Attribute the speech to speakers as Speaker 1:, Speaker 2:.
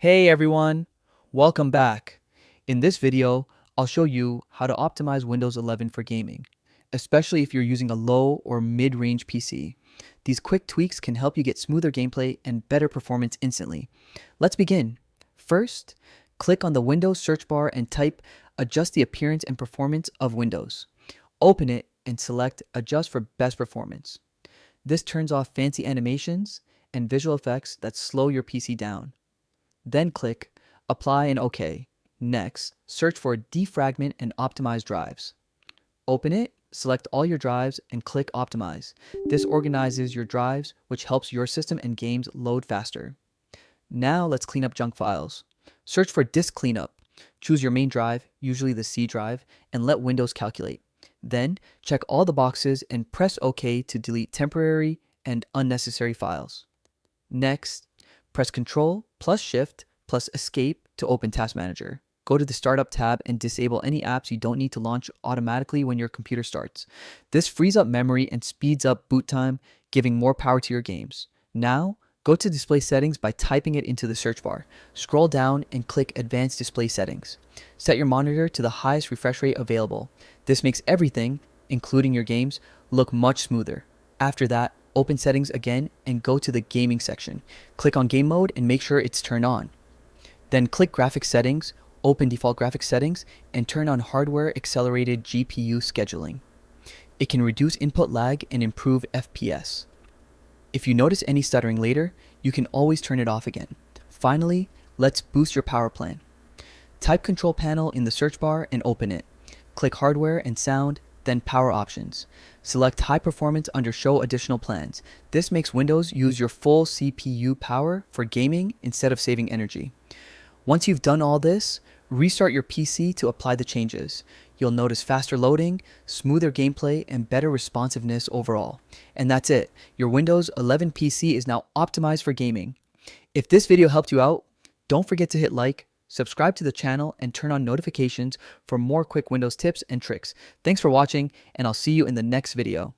Speaker 1: Hey everyone, welcome back. In this video, I'll show you how to optimize Windows 11 for gaming, especially if you're using a low or mid-range PC. These quick tweaks can help you get smoother gameplay and better performance instantly. Let's begin. First, click on the Windows search bar and type Adjust the appearance and performance of Windows. Open it and select Adjust for best performance. This turns off fancy animations and visual effects that slow your PC down. Then click Apply and OK. Next, search for Defragment and Optimize drives. Open it, select all your drives, and click Optimize. This organizes your drives, which helps your system and games load faster. Now let's clean up junk files. Search for Disk Cleanup. Choose your main drive, usually the C drive, and let Windows calculate. Then, check all the boxes and press OK to delete temporary and unnecessary files. Next, press Ctrl plus Shift plus Escape to open Task Manager. Go to the Startup tab and disable any apps you don't need to launch automatically when your computer starts. This frees up memory and speeds up boot time, giving more power to your games. Now, go to Display Settings by typing it into the search bar. Scroll down and click Advanced Display Settings. Set your monitor to the highest refresh rate available. This makes everything, including your games, look much smoother. After that, open Settings again and go to the Gaming section. Click on Game Mode and make sure it's turned on. Then click Graphics Settings, open Default Graphics Settings, and turn on Hardware Accelerated GPU Scheduling. It can reduce input lag and improve FPS. If you notice any stuttering later, you can always turn it off again. Finally, let's boost your power plan. Type Control Panel in the search bar and open it. Click Hardware and Sound, then Power Options. Select High Performance under Show Additional Plans. This makes Windows use your full CPU power for gaming instead of saving energy. Once you've done all this, restart your PC to apply the changes. You'll notice faster loading, smoother gameplay, and better responsiveness overall. And that's it. Your Windows 11 PC is now optimized for gaming. If this video helped you out, don't forget to hit like, subscribe to the channel, and turn on notifications for more quick Windows tips and tricks. Thanks for watching, and I'll see you in the next video.